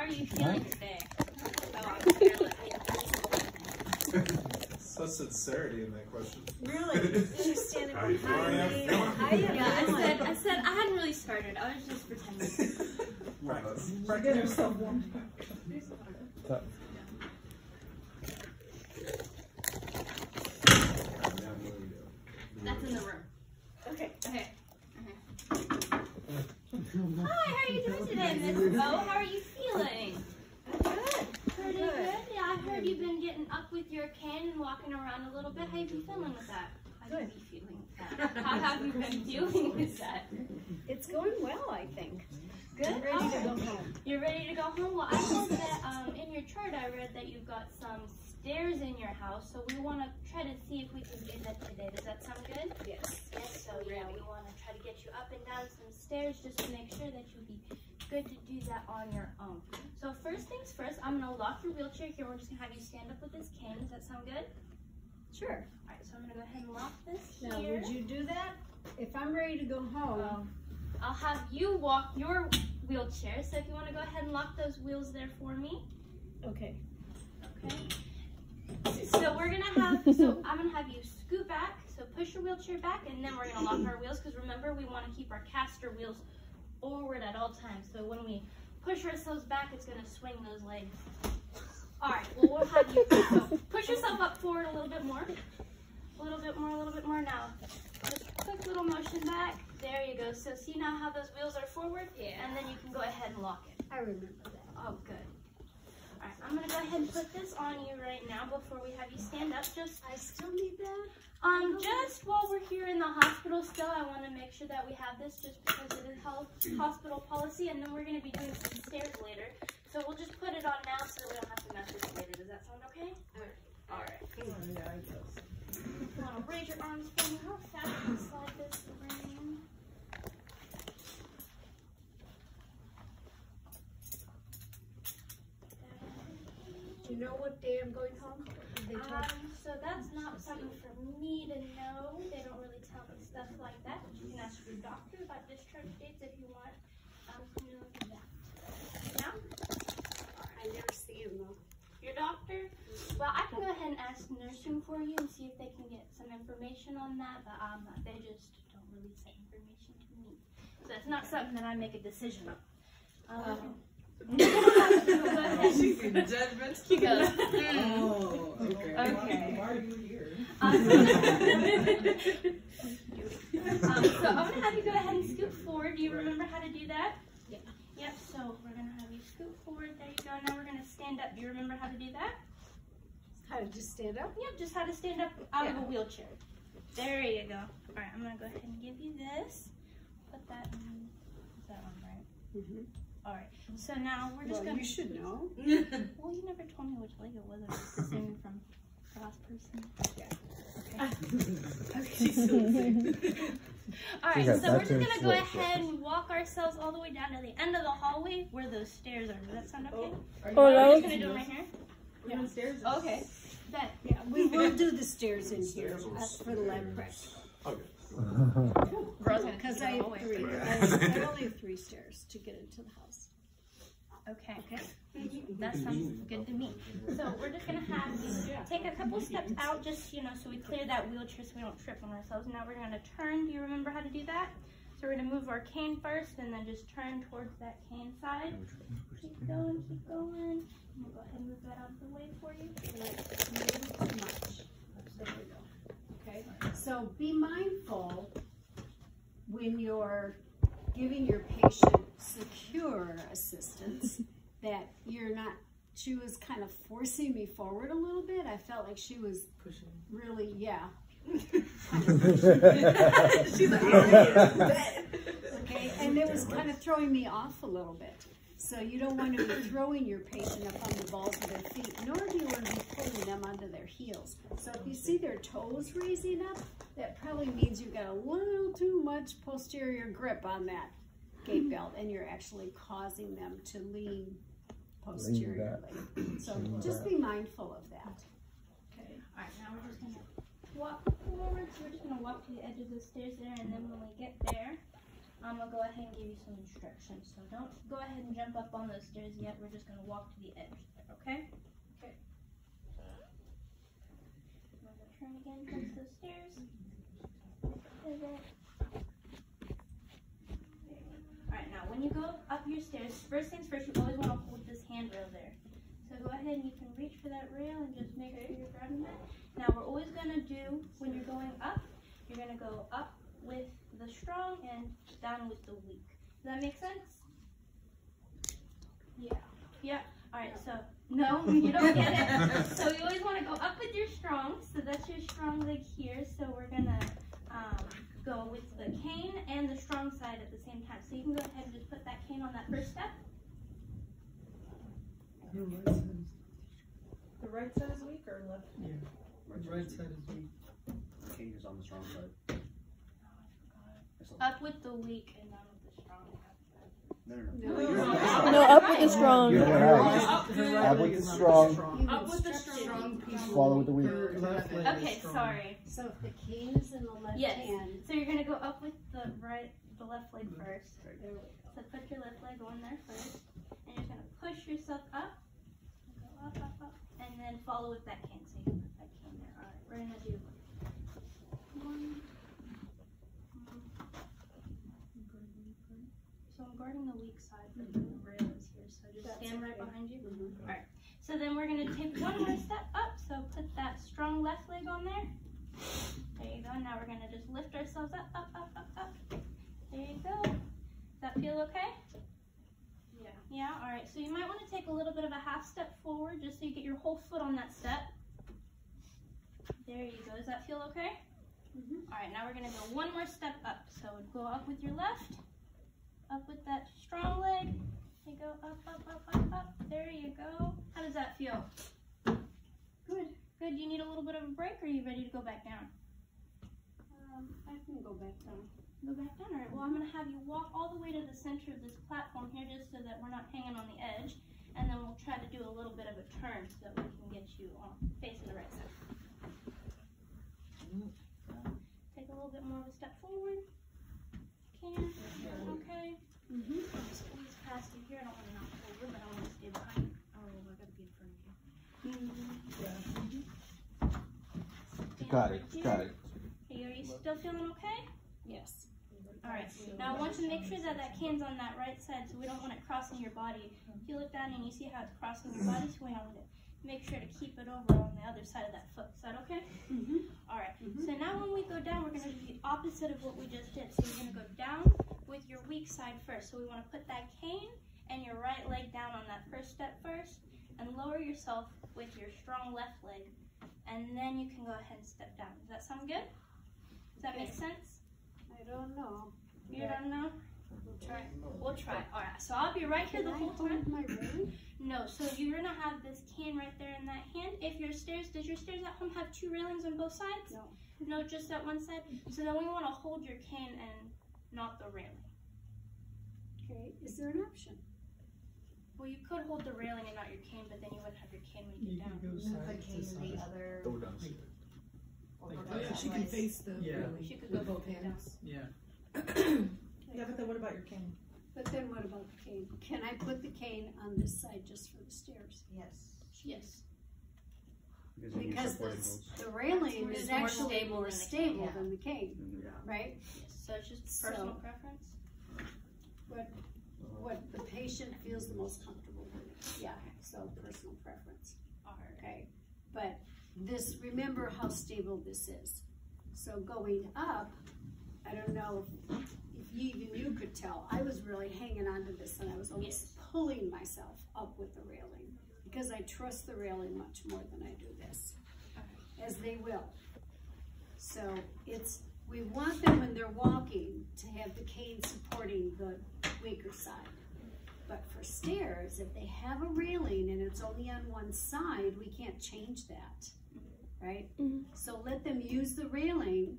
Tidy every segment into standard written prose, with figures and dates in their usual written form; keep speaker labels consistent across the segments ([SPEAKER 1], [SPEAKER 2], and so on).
[SPEAKER 1] are you feeling today?
[SPEAKER 2] Such sincerity in that question.
[SPEAKER 3] Really? She's standing behind me.
[SPEAKER 1] Yeah, I said I hadn't really started. I was just pretending.
[SPEAKER 3] Right. Get herself warmed up.
[SPEAKER 1] That's in the room.
[SPEAKER 3] Okay.
[SPEAKER 1] Okay. Hi, how are you doing today, Miss O? How are you feeling?
[SPEAKER 3] Good.
[SPEAKER 1] Pretty good. Yeah, I heard you've been getting up with your cane and walking around a little bit. How you been feeling with that? How have you been feeling with that? How have you been doing with that?
[SPEAKER 3] It's going well, I think.
[SPEAKER 1] Good.
[SPEAKER 3] I'm ready to go home.
[SPEAKER 1] You're ready to go home? Well, I know that in your chart I read that you've got some stairs in your house, so we want to try to see if we can do that today. Does that sound good?
[SPEAKER 3] Yes.
[SPEAKER 1] Yes, so yeah, we want to try to get you up and down some stairs just to make sure that you'll be good to do that on your own. So first things first, I'm going to lock your wheelchair here. We're just going to have you stand up with this cane. Does that sound good?
[SPEAKER 3] Sure.
[SPEAKER 1] All right, so I'm going to go ahead and lock this
[SPEAKER 3] Now,
[SPEAKER 1] here.
[SPEAKER 3] would you do that? If I'm ready to go home.
[SPEAKER 1] I'll have you walk your wheelchair. So if you want to go ahead and lock those wheels there for me.
[SPEAKER 3] Okay.
[SPEAKER 1] Okay. So we're gonna have, I'm gonna have you scoot back, so push your wheelchair back, and then we're gonna lock our wheels, because remember, we wanna keep our caster wheels forward at all times. So when we push ourselves back, it's gonna swing those legs. All right, well, we'll have you, so push yourself up forward a little bit more. A little bit more now. Just a quick little motion back. There you go. So see now how those wheels are forward? Yeah. And then you can go ahead and lock it.
[SPEAKER 3] I remember that.
[SPEAKER 1] Oh, good. All right, I'm gonna go ahead and put this on you right now before we have you stand up.
[SPEAKER 3] I still need that?
[SPEAKER 1] Just while we're here in the hospital still, I want to make sure that we have this just because it is hospital policy, and then we're gonna be doing some stairs later. So we'll just put it on now so that we don't have to mess with it later. Does that sound okay? All right.
[SPEAKER 3] Yeah, I guess.
[SPEAKER 1] You want to raise your arms for me? How fast can you slide this around?
[SPEAKER 3] Do you know what day I'm going home?
[SPEAKER 1] So that's not something for me to know. They don't really tell me stuff like that. But you can ask your doctor about discharge dates if you want to know that. Yeah?
[SPEAKER 3] I never see him though.
[SPEAKER 1] Your doctor? Well, I can go ahead and ask nursing for you and see if they can get some information on that, but they just don't release that information to me. So it's not something that I make a decision on.
[SPEAKER 4] She's in judgment.
[SPEAKER 1] He goes,
[SPEAKER 4] Oh, okay.
[SPEAKER 1] Okay.
[SPEAKER 4] Why are you here?
[SPEAKER 1] So I'm going to have you go ahead and scoot forward. Do you remember how to do that?
[SPEAKER 3] Yeah.
[SPEAKER 1] Yep, so we're going to have you scoot forward. There you go. Now we're going to stand up. Do you remember how to do that?
[SPEAKER 3] How to just stand up?
[SPEAKER 1] Yep, just how to stand up out of a wheelchair. There you go. All right, I'm going to go ahead and give you this. Put that in. Is that one right?
[SPEAKER 3] Mm-hmm.
[SPEAKER 1] All right, so now we're just going to...
[SPEAKER 3] You should know.
[SPEAKER 1] Well, you never told me which leg it was. I was assuming from the last person.
[SPEAKER 3] Yeah.
[SPEAKER 1] Okay. All right, so we're just going to go ahead and walk ourselves all the way down to the end of the hallway where those stairs are. Does that sound okay? We're just going to do them right here?
[SPEAKER 4] We're on stairs.
[SPEAKER 1] Okay. Bet.
[SPEAKER 3] Yeah, we will do the stairs in here for the lab prep.
[SPEAKER 2] Okay.
[SPEAKER 3] Because I have three. I only have 3 stairs to get into the house.
[SPEAKER 1] Okay. That sounds good to me. So we're just going to have you take a couple steps out just, so we clear that wheelchair so we don't trip on ourselves. Now we're going to turn. Do you remember how to do that? So we're going to move our cane first and then just turn towards that cane side. Keep going, keep going. We'll go ahead and move that out of the way for you.
[SPEAKER 3] Not too much. There we go. Okay. So be mindful when you're giving your patient secure assistance that you're not, she was kind of forcing me forward a little bit. I felt like she was
[SPEAKER 4] Pushing.
[SPEAKER 3] really, yeah.
[SPEAKER 4] She's like,
[SPEAKER 3] okay, and it was kind of throwing me off a little bit. So you don't want to be throwing your patient up on the balls of their feet, nor do you want to be pulling them onto their heels. So if you see their toes raising up, that probably means you've got a little too much posterior grip on that gait belt, and you're actually causing them to lean posteriorly. So just be mindful of that. Okay.
[SPEAKER 1] All right, now we're just going to walk forward. So we're just going to walk to the edge of the stairs there, and then when we get there, I'm gonna go ahead and give you some instructions. So don't go ahead and jump up on those stairs yet. We're just gonna walk to the edge there, okay?
[SPEAKER 3] Okay.
[SPEAKER 1] I'm gonna turn again towards those stairs. Pivot. Alright, now when you go up your stairs, first things first, you always want to hold this handrail there. So go ahead and you can reach for that rail and just make sure you're grabbing that. Now we're always going to do, when you're going up, you're going to go up with the strong and down with the weak. Does that make sense? Yeah. Yeah. Alright, so, no, you don't get it. So you always want to go up with your strong. So that's your strong leg here. So we're going to go with the cane and the strong side at the same time. So you can go ahead and just put that cane on that first step.
[SPEAKER 4] The right side is weak or left?
[SPEAKER 2] Yeah. Right side is weak.
[SPEAKER 5] The king is on the strong side.
[SPEAKER 1] Up with the weak and down with the strong.
[SPEAKER 5] No.
[SPEAKER 6] No, up with the strong.
[SPEAKER 5] You're right. Up with the strong.
[SPEAKER 1] Up with the strong.
[SPEAKER 5] Follow with the weak.
[SPEAKER 1] Okay, sorry.
[SPEAKER 3] So if the cane is in the left
[SPEAKER 1] Yes.
[SPEAKER 3] hand,
[SPEAKER 1] So you're gonna go up with the left leg first. So put your left leg on there first, and you're gonna push yourself up, go up, up, up, and then follow with that cane. So you can put that cane there. All right, we're gonna do one. So I'm guarding the weak side, but the rail is here. So just stand right behind you. All right. So then we're gonna take one more step up. So put that strong left leg on there. There you go. Now we're gonna just lift ourselves up, up, up, up, up. There you go. Does that feel okay?
[SPEAKER 3] yeah.
[SPEAKER 1] Yeah. All right. So you might want to take a little bit of a half step forward, just so you get your whole foot on that step. There you go. Does that feel okay? All right. Now we're gonna go one more step up. So go up with your left, up with that strong leg. You go up, up, up, up, up. There you go. How does that feel?
[SPEAKER 3] Good.
[SPEAKER 1] Good. Do you need a little bit of a break, or are you ready to go back down?
[SPEAKER 3] I can go back down.
[SPEAKER 1] Go back down. All right. Well, I'm going to have you walk all the way to the center of this platform here, just so that we're not hanging on the edge. And then we'll try to do a little bit of a turn so that we can get you facing the right side. Take a little bit more of a step forward. Can. Okay. Squeeze past you here. I don't want to knock over, but I want to stay behind. Oh, I got to be in front of you.
[SPEAKER 5] Got it. Got it.
[SPEAKER 1] Are you still feeling okay?
[SPEAKER 3] Yes.
[SPEAKER 1] All right. Now I want you to make sure that that cane's on that right side, so we don't want it crossing your body. If you look down and you see how it's crossing your body, swing on it. Make sure to keep it over on the other side of that foot. Is that okay? All right. So now when we go down, we're going to do the opposite of what we just did. So you're going to go down with your weak side first. So we want to put that cane and your right leg down on that first step first, and lower yourself with your strong left leg, and then you can go ahead and step down. Does that sound good? Does that make sense?
[SPEAKER 3] I don't know.
[SPEAKER 1] You don't know?
[SPEAKER 3] We'll try.
[SPEAKER 1] We'll try. All right. So I'll be right here the whole time.
[SPEAKER 3] Hold my ring?
[SPEAKER 1] No. So you're gonna have this cane right there in that hand. If your stairs, does your stairs at home have two railings on both sides?
[SPEAKER 3] No.
[SPEAKER 1] No, just that one side. So then we want to hold your cane and not the railing.
[SPEAKER 3] Okay. Is there an option?
[SPEAKER 1] Well, you could hold the railing and not your cane, but then you wouldn't have your cane when you
[SPEAKER 2] You
[SPEAKER 1] get
[SPEAKER 2] can
[SPEAKER 1] down.
[SPEAKER 2] go side to side.
[SPEAKER 4] other.
[SPEAKER 5] Go downstairs.
[SPEAKER 4] She can face the
[SPEAKER 2] Yeah.
[SPEAKER 4] railing
[SPEAKER 1] She could
[SPEAKER 4] with
[SPEAKER 1] go
[SPEAKER 4] both hands.
[SPEAKER 2] Yeah.
[SPEAKER 4] Yeah, but then what about your cane?
[SPEAKER 3] But then what about the cane? Can I put the cane on this side just for the stairs?
[SPEAKER 4] Yes.
[SPEAKER 1] Yes.
[SPEAKER 3] Because the railing
[SPEAKER 1] It's
[SPEAKER 3] is
[SPEAKER 1] more
[SPEAKER 3] actually
[SPEAKER 1] stable
[SPEAKER 3] more
[SPEAKER 1] than the cane,
[SPEAKER 3] stable
[SPEAKER 4] yeah.
[SPEAKER 3] than the cane, right?
[SPEAKER 1] Yes. So it's just
[SPEAKER 3] So-
[SPEAKER 1] personal preference.
[SPEAKER 3] What the patient feels the most comfortable with. Yeah, so personal preference.
[SPEAKER 1] All right.
[SPEAKER 3] Okay, but this, remember how stable this is. So going up, I don't know if even you could tell, I was really hanging on to this and I was almost pulling myself up with the railing because I trust the railing much more than I do this, as they will. So we want them when they're walking to have the cane supporting the weaker side. But for stairs, if they have a railing and it's only on one side, we can't change that, right? So let them use the railing,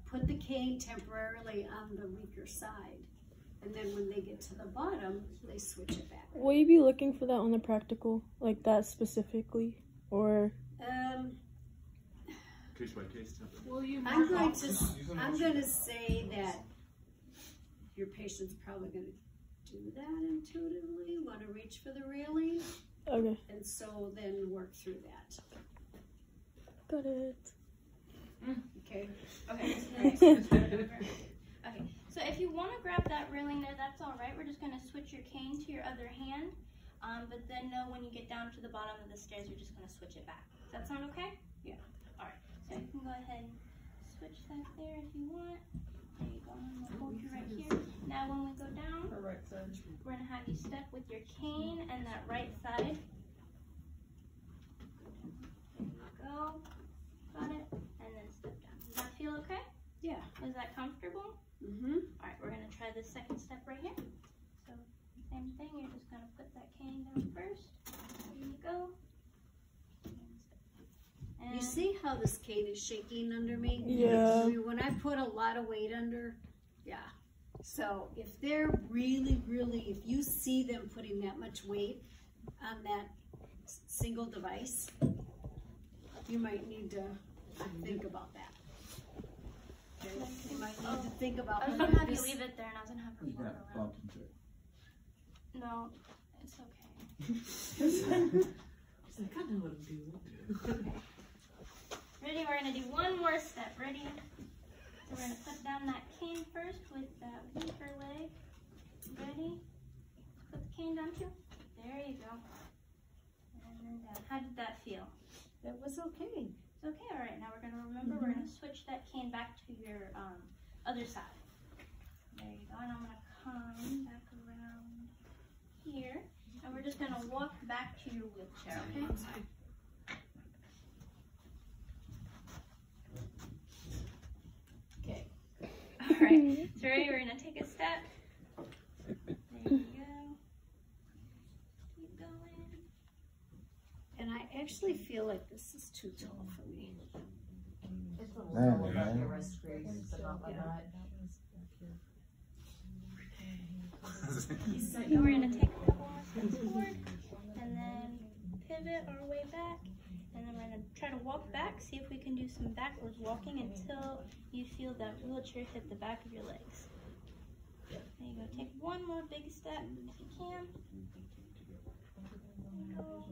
[SPEAKER 3] put the cane temporarily on the weaker side, and then when they get to the bottom, they switch it back.
[SPEAKER 6] Will you be looking for that on the practical, like that specifically, or?
[SPEAKER 5] Case by case.
[SPEAKER 3] I'm going to say that your patient's probably gonna do that intuitively, wanna reach for the railing,
[SPEAKER 6] Okay.
[SPEAKER 3] and so then work through that,
[SPEAKER 6] Got it.
[SPEAKER 3] okay?
[SPEAKER 1] Okay. Okay. So if you want to grab that railing there, that's all right. We're just going to switch your cane to your other hand. But then know when you get down to the bottom of the stairs, you're just going to switch it back. Does that sound okay?
[SPEAKER 3] Yeah.
[SPEAKER 1] All right. So you can go ahead and switch that there if you want. There you go. I'm going to hold you right here. Now when we go down,
[SPEAKER 4] Her right side.
[SPEAKER 1] we're going to have you step with your cane and that right side. There you go. Got it. And then step down. Does that feel okay?
[SPEAKER 3] Yeah.
[SPEAKER 1] Is that comfortable?
[SPEAKER 3] Mm-hmm.
[SPEAKER 1] All right, we're gonna try the second step right here. So same thing, you're just gonna put that cane down first. There you go. And
[SPEAKER 3] You see how this cane is shaking under me?
[SPEAKER 6] Yeah.
[SPEAKER 3] I mean, when I put a lot of weight under, yeah. So if they're really, if you see them putting that much weight on that single device, you might need to think about that. Okay? You might need to think about
[SPEAKER 1] I was
[SPEAKER 3] whether
[SPEAKER 1] gonna have you
[SPEAKER 3] this-
[SPEAKER 1] leave it there, and I was gonna have her
[SPEAKER 5] You
[SPEAKER 1] walk
[SPEAKER 5] got
[SPEAKER 1] around.
[SPEAKER 5] bumped into it.
[SPEAKER 1] No, it's okay.
[SPEAKER 2] I know what I'm doing.
[SPEAKER 1] Ready? We're gonna do one more step. Ready? So we're gonna put down that cane first with that weaker leg. Ready? Put the cane down too. There you go. And then down. How did that feel?
[SPEAKER 3] That was okay.
[SPEAKER 1] It's okay. All right. Now we're gonna remember. We're gonna switch that cane back to your other side. There you go. And I'm gonna come back around here, and we're just gonna walk back to your wheelchair. Okay.
[SPEAKER 3] Okay.
[SPEAKER 1] All right. So ready? We're gonna take a step. There you go. Keep going.
[SPEAKER 3] And I actually feel like this is too tall for me.
[SPEAKER 7] It's a
[SPEAKER 5] Man,
[SPEAKER 7] little above
[SPEAKER 5] man.
[SPEAKER 7] your wrist crease, but not by that.
[SPEAKER 1] So we're gonna take a couple more steps forward, and then pivot our way back, and then we're gonna try to walk back. See if we can do some backwards walking until you feel that wheelchair hit the back of your legs. There you go. Take one more big step if you can. There you go.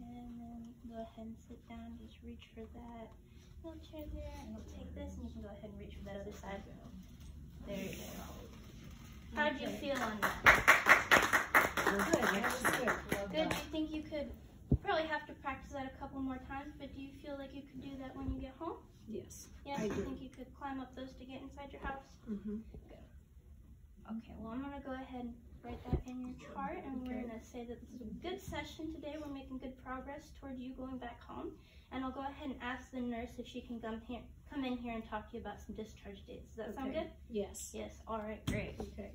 [SPEAKER 1] And then you can go ahead and sit down. Just reach for that wheelchair there, and we'll take this, and you can go ahead and reach for that other side. There you go. How did you feel on that?
[SPEAKER 3] Good, that was good.
[SPEAKER 1] Good. Do you think you could probably have to practice that a couple more times, but do you feel like you could do that when you get home?
[SPEAKER 3] Yes.
[SPEAKER 1] Yeah,
[SPEAKER 3] I
[SPEAKER 1] you
[SPEAKER 3] do.
[SPEAKER 1] think you could climb up those to get inside your house?
[SPEAKER 3] Mm-hmm.
[SPEAKER 1] Okay, well, I'm going to go ahead and write that in your chart, and we're going to say that this is a good session today. We're making good progress towards you going back home. And I'll go ahead and ask the nurse if she can come in here and talk to you about some discharge dates. Does that sound
[SPEAKER 3] Okay.
[SPEAKER 1] good?
[SPEAKER 3] Yes.
[SPEAKER 1] Yes. All right, great.
[SPEAKER 3] Okay.